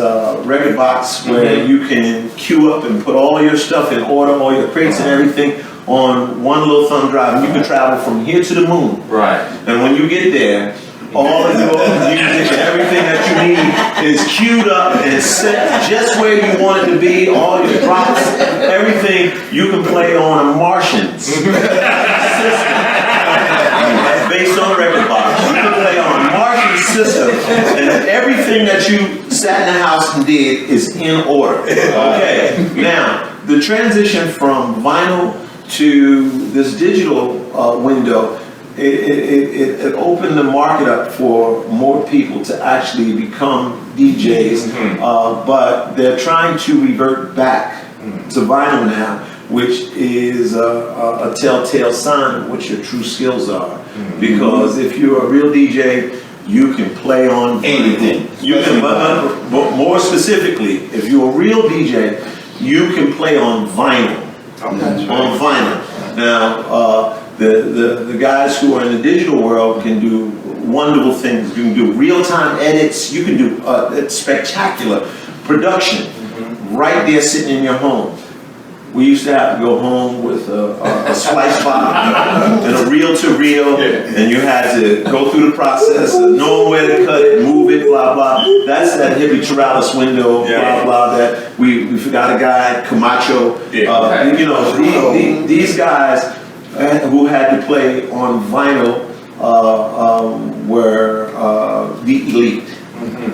record box, where you can queue up and put all your stuff in order, all your crates and everything on one little thumb drive, and you can travel from here to the moon. Right. And when you get there, all of your music and everything that you need is queued up and set just where you want it to be. All your drops, everything you can play on a Martian system. Based on the record box. You can play on a Martian system, and everything that you sat in the house and did is in order. Okay. Now, the transition from vinyl to this digital window it opened the market up for more people to actually become DJs, but they're trying to revert back to vinyl now, which is a telltale sign of what your true skills are. Because if you're a real DJ, you can play on anything. You can, but more specifically, if you're a real DJ, you can play on vinyl. On vinyl. Now, the guys who are in the digital world can do wonderful things. You can do real-time edits. You can do spectacular production right there sitting in your home. We used to have to go home with a splice file and a reel-to-reel, and you had to go through the process of knowing where to cut it, move it, blah, blah. That's that hippie Turalis window, blah, blah, that we forgot a guy, Camacho. You know, these guys who had to play on vinyl were the elite.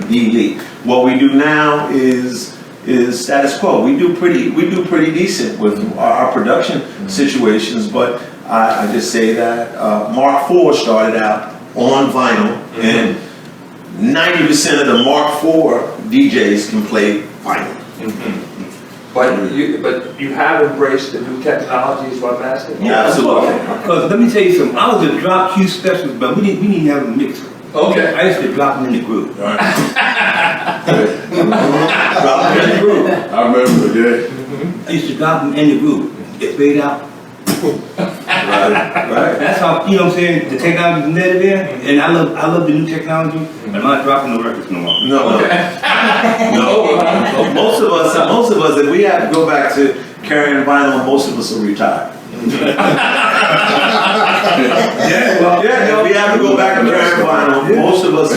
The elite. What we do now is status quo. We do pretty decent with our production situations, but I just say that Mark IV started out on vinyl, and 90% of the Mark IV DJs can play vinyl. But you have embraced the new technology, is what I'm asking? Yeah, absolutely. Because let me tell you something, I was a drop cue specialist, but we didn't have a mixer. Okay. I used to drop them in the groove. Drop them in the groove. I remember, yeah. I used to drop them in the groove. It fade out. Right. That's how, you know what I'm saying, the technology is net there, and I love the new technology, and I'm not dropping no records no more. No. Most of us, if we have to go back to carrying vinyl, most of us are retired. If we have to go back to carrying vinyl, most of us,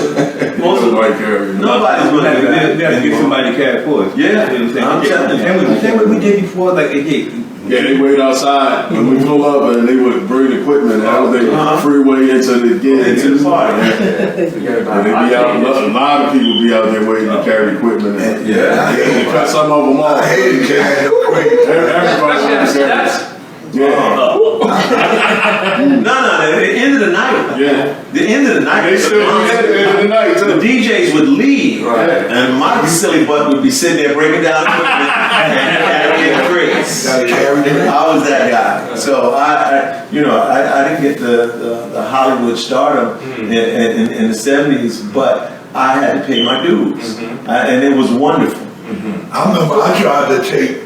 nobody's going to do that. We have to get somebody to carry it for us. Yeah, You know what I'm I'm telling saying? you. And same way we did before, like, Yeah, they wait outside when we pull up, and they would bring equipment. That was their freeway into the party. And they be out. A lot of people be out there waiting to carry equipment. And they cut some of them off. I hated carrying the equipment. Everybody wants to carry. No, at the end of the night. Yeah. The end of the night. They still do that at the end of the night too. The DJs would leave, Right. and my silly butt would be sitting there breaking down equipment and carrying crates. I was that guy. So I didn't get the Hollywood stardom in the 70s, but I had to pay my dues, and it was wonderful. I remember I tried to take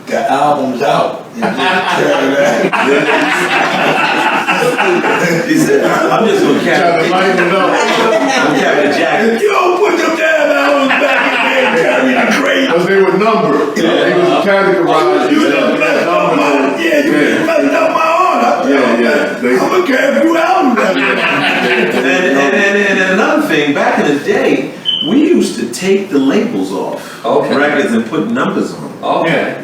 the albums out and just carry that. He said, I'm just going to carry the jacket. Yo, put them damn albums back in there and carry the crate. Because they were numbered. He was categorized. You just messed up my, you messed up my order. I'm gonna carry a few albums out there. And another thing, back in the day, we used to take the labels off records and put numbers on them. Okay.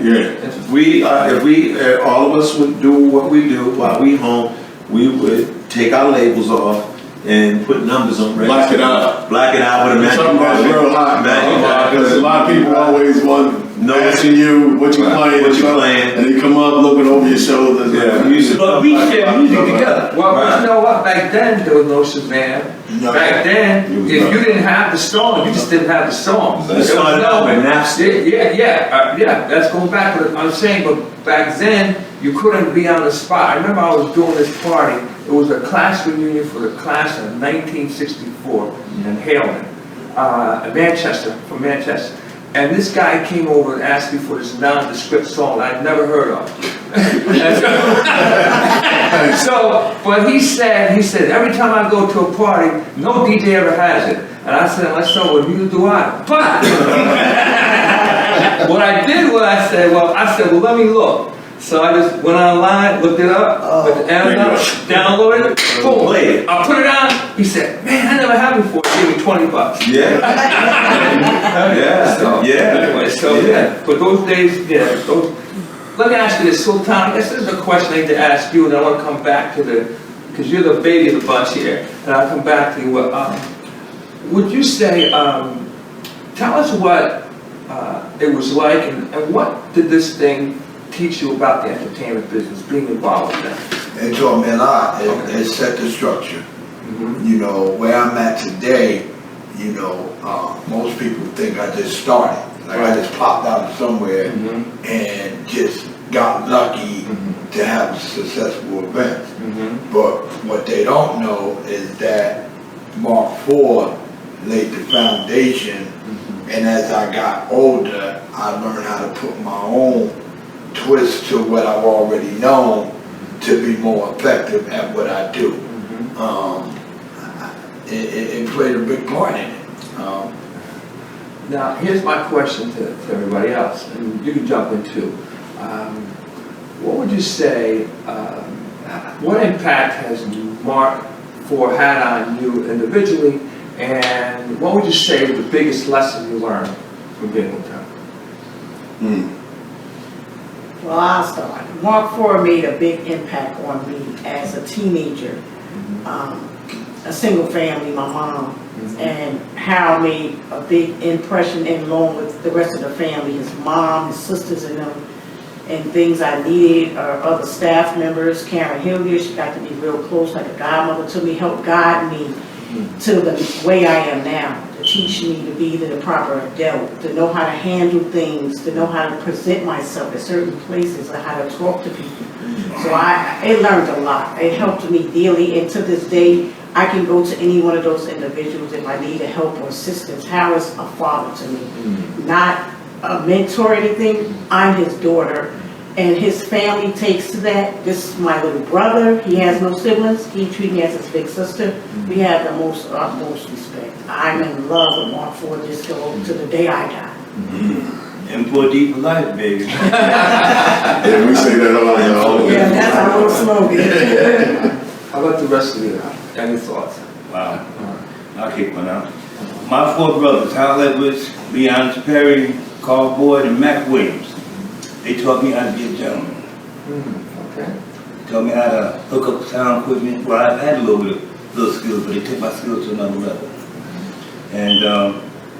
If all of us would do what we do while we home, we would take our labels off and put numbers on records. Black it out. Black it out with a magic Something that's real hot. Because a lot of people always want asking you what you playing, and they come up looking over your shoulders. Yeah, but we share music together. Well, but you know what? Back then, there was no Shazam. No. Back then, if you didn't have the song, you just didn't have the song. It started out with Napster. Yeah. That's going back to what I'm saying. But back then, you couldn't be on the spot. I remember I was doing this party. It was a class reunion for the class of 1964 in Halen, from Manchester. And this guy came over and asked me for this nondescript song I'd never heard of. But he said, every time I go to a party, no DJ ever has it. And I said, well, neither do I. But what I did was I said, well, let me look. So I just went online, looked it up, put the Amazon, downloaded it, boom, played it. I put it on. He said, man, I never had it before. Give me $20. Yeah. Anyway, but those days, let me ask you this, Sultan, I guess this is a question I need to ask you, and I want to come back to because you're the baby of the bunch here, and I'll come back to you. Would you say, tell us what it was like, and what did this thing teach you about the entertainment business, being involved in that? It taught me a lot. It set the structure. You know, where I'm at today, you know, most people think I just started. Like I just popped out of somewhere and just got lucky to have a successful event. But what they don't know is that Mark IV laid the foundation, and as I got older, I learned how to put my own twist to what I've already known to be more effective at what I do. It played a big part in it. Now, here's my question to everybody else, and you can jump in too. What would you say, what impact has Mark IV had on you individually, and what would you say was the biggest lesson you learned from being with him? Well, I'll start. Mark IV made a big impact on me as a teenager. A single family, my mom, and Harold made a big impression, and along with the rest of the family, his mom, his sisters and them, and things I needed, or other staff members. Karen Hilliard, she got to be real close, like a godmother to me, helped guide me to the way I am now, to teach me to be the proper adult, to know how to handle things, to know how to present myself at certain places, or how to talk to people. So it learned a lot. It helped me daily, and to this day, I can go to any one of those individuals if I need help or assistance. Hal is a father to me, not a mentor or anything. I'm his daughter, and his family takes to that. This is my little brother. He has no siblings. He treats me as his big sister. We have the utmost respect. I'm in love with Mark IV Disco to the day I die. And for deep life, baby. Yeah, we say that all the time. Yeah, that's our little slogan. How about the rest of you? Any thoughts? Wow. I'll kick one out. My four brothers, Hal Edwards, Leon Perry, Carl Boyd, and Mac Williams. They taught me how to be a gentleman. Okay. Taught me how to hook up sound equipment. Well, I've had a little skills, but they took my skills to another level. And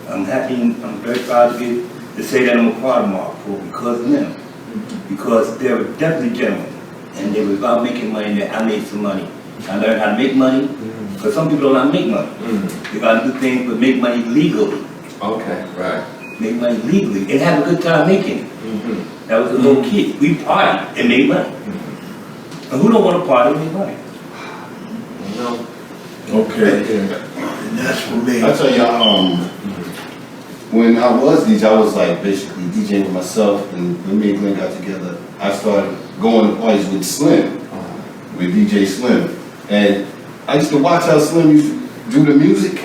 I'm happy, I'm very proud to say that I'm a part of Mark IV because of them. Because they were definitely gentlemen. And they were about making money, that I made some money. I learned how to make money, because some people don't know how to make money. They got to do things, but make money legally. Okay, right. Make money legally, and have a good time making it. That was the little kid. We partied and made money. And who don't want to party and make money? No. Okay. And that's for me. I tell y'all, when I was DJ, I was like basically DJing with myself, and when me and Glenn got together, I started going to parties with Slim, with DJ Slim. And I used to watch how Slim used to do the music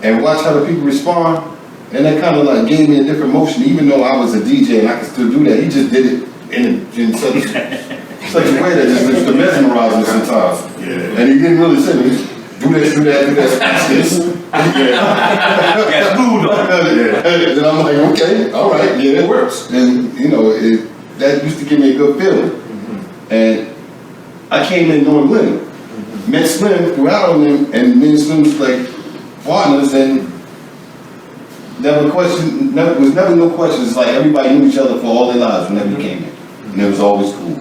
and watch how the people respond. And that kind of like gave me a different motion, even though I was a DJ and I could still do that. He just did it in such a way that just used to mesmerize me sometimes. And he didn't really say, do this, do that, do that, this. That's cool though. And I'm like, okay, all right, yeah, it works. And you know, that used to give me a good feeling. And I came in knowing Glenn, met Slim throughout on him, and me and Slim was like partners, and was never no questions. It's like everybody knew each other for all their lives whenever you came in, and it was always cool.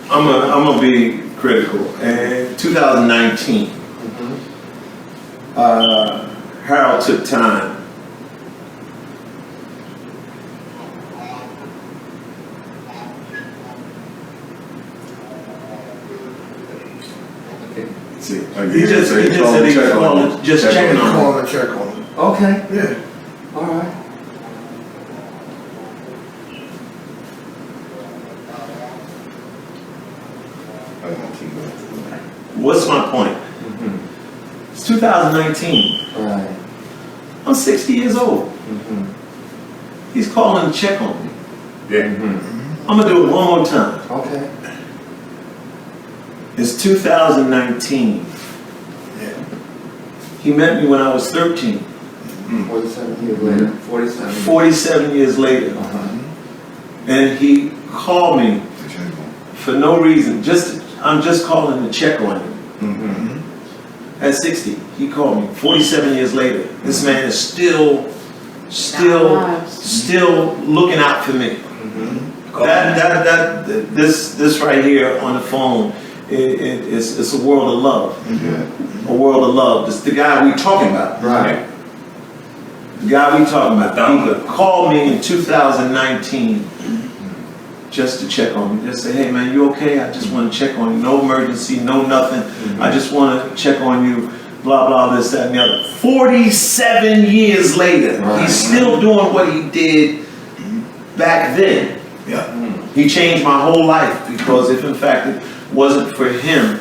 I'm gonna be critical. In 2019, Harold took time See, He just said he was calling, just checking on him. Call and check on him. Okay, Yeah. all right. What's my point? It's 2019. Right. I'm 60 years old. He's calling to check on me. I'm gonna do it one more time. Okay. It's 2019. He met me when I was 13. 47 years later. 47. 47 years later. And he called me for no reason. I'm just calling to check on him. At 60, he called me. 47 years later, this man is still looking out for me. This right here on the phone, it's a world of love. A world of love. It's the guy we talking about. Right. The guy we talking about. He called me in 2019 just to check on me. Just say, hey man, you okay? I just want to check on you. No emergency, no nothing. I just want to check on you. Blah, blah, this, that, and the other. 47 years later, he's still doing what he did back then. Yeah. He changed my whole life, because if in fact it wasn't for him,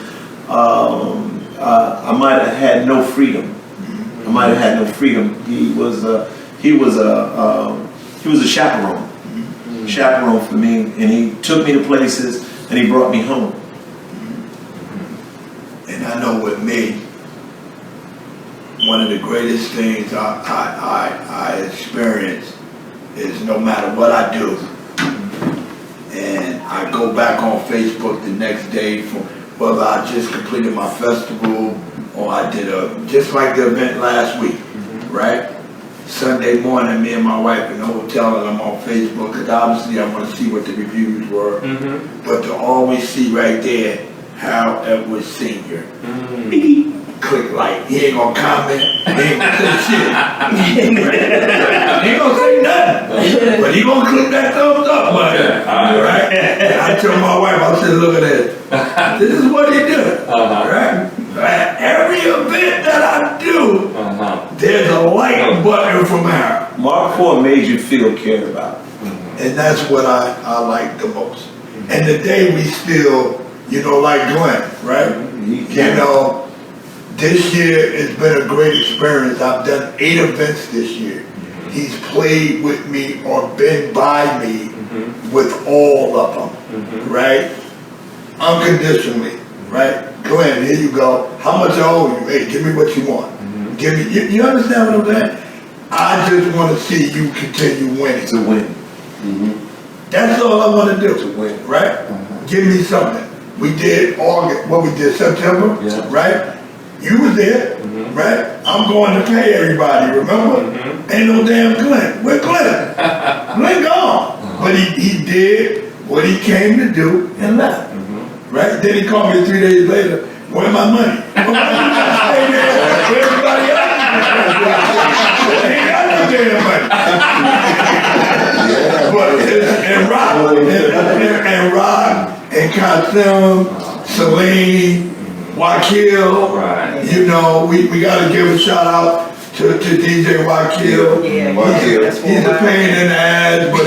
I might have had no freedom. I might have had no freedom. He was a chaperone. Chaperone for me, and he took me to places and he brought me home. And I know with me, one of the greatest things I experience is no matter what I do, and I go back on Facebook the next day for whether I just completed my festival or I did just like the event last week, right? Sunday morning, me and my wife in the hotel, and I'm on Facebook, because obviously I want to see what the reviews were, but to always see right there how Edward Sr. Click like. He ain't gonna comment. He ain't gonna say shit. He ain't gonna say nothing. But he gonna click that thumbs up button. Right? And I tell my wife, I said, look at this. This is what he do. Right? At every event that I do, there's a like button from her. Mark IV made you feel cared about. And that's what I like the most. And the day we still, like Glenn, right? This year has been a great experience. I've done 8 events this year. He's played with me or been by me with all of them, right? Unconditionally, right? Glenn, here you go. How much I owe you? Hey, give me what you want. Give me. You understand what I'm saying? I just want to see you continue winning. To win. That's all I want to do. To win. Right? Give me something. We did August. What we did September, right? You was there, right? I'm going to pay everybody, remember? Ain't no damn Glenn. Where's Glenn? Glenn gone. But he did what he came to do and left. Right? Then he called me 3 days later, where's my money? Well, why you gotta stay there where everybody else is? Ain't got no damn money. But, and Rob, and Kasim, Celine, Wakil, we got to give a shout out to DJ Wakil. He's a pain in the ass, but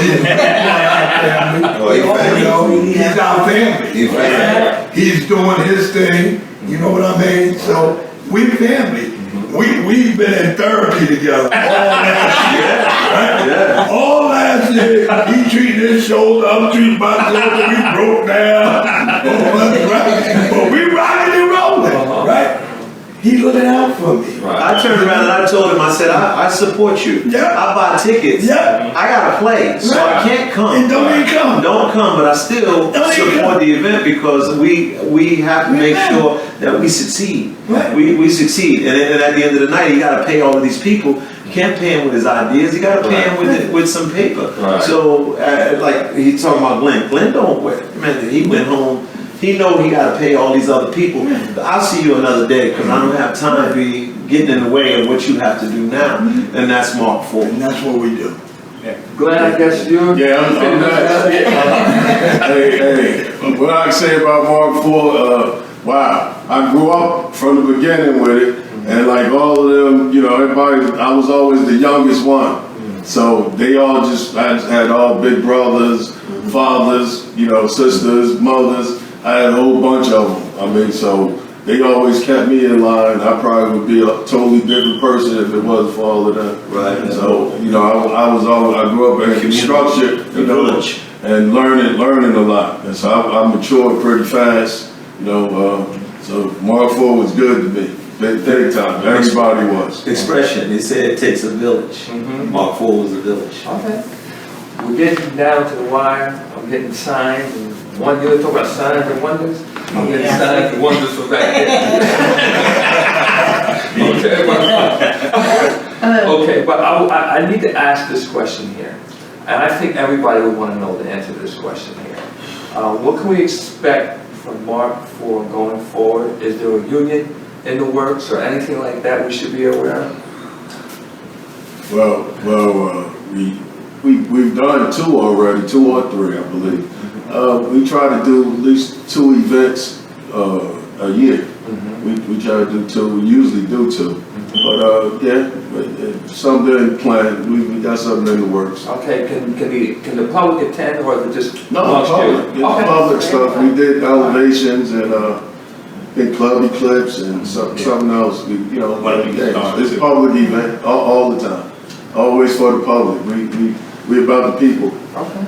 he's our family. He's doing his thing. You know what I mean? So we family. We've been in therapy together all last year. Right? All last year, he treated his shoulder, I'm treating my shoulder, we broke down. Right? But we rocking and rolling, right? He looking out for me. I turned around and I told him, I said, I support you. I buy tickets. I gotta play, so I can't come. And don't even come. Don't come, but I still support the event, because we have to make sure that we succeed. We succeed, and at the end of the night, you gotta pay all of these people. You can't pay him with his ideas. You gotta pay him with some paper. So, like he's talking about Glenn. Glenn don't work. Man, he went home. He know he got to pay all these other people. I'll see you another day, because I don't have time to be getting in the way of what you have to do now. And that's Mark IV. And that's what we do. Glenn, I guess you're... Yeah, I'm not. Hey, what I can say about Mark IV, wow, I grew up from the beginning with it, and like all of them, everybody, I was always the youngest one. So they all I had all big brothers, fathers, sisters, mothers. I had a whole bunch of them. I mean, so they always kept me in line. I probably would be a totally different person if it wasn't for all of them. Right. So, I grew up in construction, village, and learning a lot. And so I matured pretty fast, so Mark IV was good to me. Big time. Everybody was. Expression. They said it takes a village. Mark IV was a village. Okay. We're getting down to the wire. I'm getting signs. You want to talk about signs and wonders? I'm getting signs and wonders from back there. Okay, but I need to ask this question here. And I think everybody would want to know the answer to this question here. What can we expect from Mark for going forward? Is there a union in the works or anything like that we should be aware of? We've done 2 already, 2 or 3, I believe. We try to do at least 2 events a year. We try to do 2. We usually do 2. But if something planned, we got something in the works. Okay, can the public attend, or is it just No, amongst you? public. It's public stuff. We did elevations and club eclipse and something else. It's public event all the time. Always for the public. We about the people. Okay.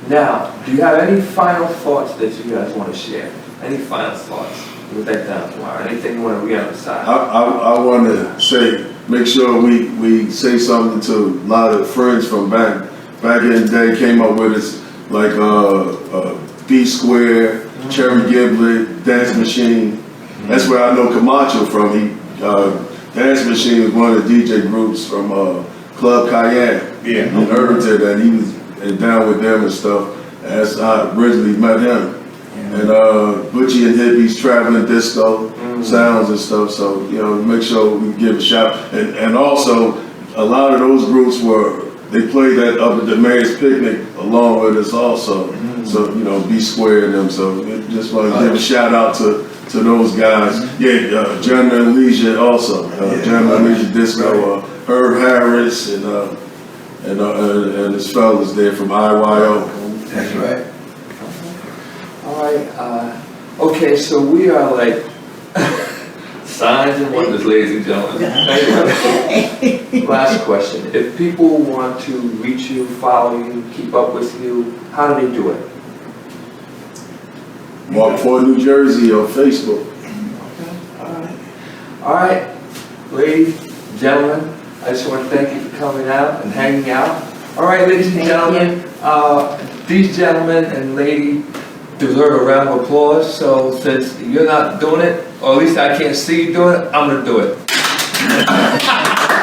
Now, do you have any final thoughts that you guys want to share? Any final thoughts? We'll take down tomorrow. Anything you want to re-emphasize? I want to say, make sure we say something to a lot of friends from back in the day came up with us, like B Square, Cherry Giblet, Dance Machine. That's where I know Camacho from. Dance Machine was one of the DJ groups from Club Cayenne in Irvington, and he was down with them and stuff. That's how I originally met him. And Butchie and Hippies, Traveling Disco, Sounds and stuff. So, make sure we give a shout. And also, a lot of those groups they played that up at the Mayor's Picnic along with us also. So, B Square and them. So, just want to give a shout out to those guys. Yeah, Gentleman Leisure also. Gentleman Leisure Disco, Herb Harris and his fellas there from IYO. That's right. All right. Okay, so we are like signs and wonders, ladies and gentlemen. Last question. If people want to reach you, follow you, keep up with you, how do they do it? Mark 4 New Jersey on Facebook. All right, ladies, gentlemen, I just want to thank you for coming out and hanging out. All right, ladies and gentlemen, these gentlemen and lady deserve a round of applause. So since you're not doing it, or at least I can't see you doing it, I'm going to do it.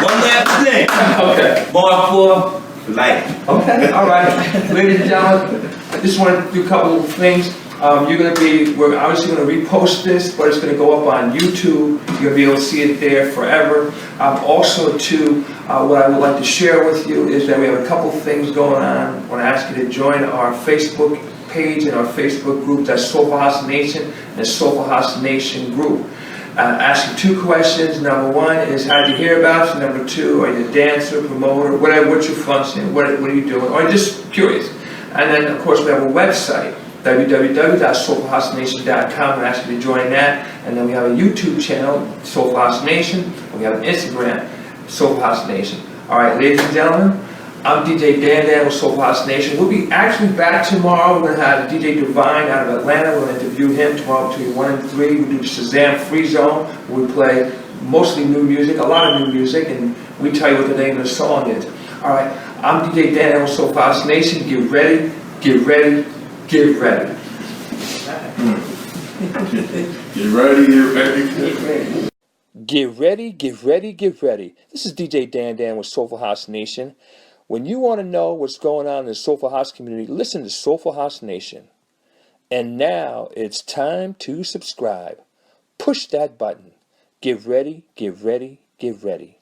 One last thing. Okay. Mark for life. Okay, all right. Ladies and gentlemen, I just want to do a couple of things. We're obviously going to repost this, but it's going to go up on YouTube. You're going to be able to see it there forever. Also, too, what I would like to share with you is that we have a couple of things going on. I want to ask you to join our Facebook page and our Facebook group. That's Soulful House Nation and the Soulful House Nation group. Ask you 2 questions. Number 1 is, how did you hear about us? Number 2, are you a dancer, promoter, whatever, what's your function, what are you doing? Or just curious. And then, of course, we have a website, www.soulfulhousenation.com. We ask you to join that. And then we have a YouTube channel, Soulful House Nation. And we have an Instagram, Soulful House Nation. All right, ladies and gentlemen, I'm DJ Dan with Soulful House Nation. We'll be actually back tomorrow. We're going to have DJ Divine out of Atlanta. We're going to interview him tomorrow between 1 and 3. We do the Shazam Free Zone, where we play mostly new music, a lot of new music, and we tell you what the name of the song is. All right, I'm DJ Dan with Soulful House Nation. Get ready, get ready, get ready. Get ready, get ready, get ready. Get ready, get ready, get ready. This is DJ Dan with Soulful House Nation. When you want to know what's going on in the Soulful House community, listen to Soulful House Nation. And now it's time to subscribe. Push that button. Get ready, get ready, get ready.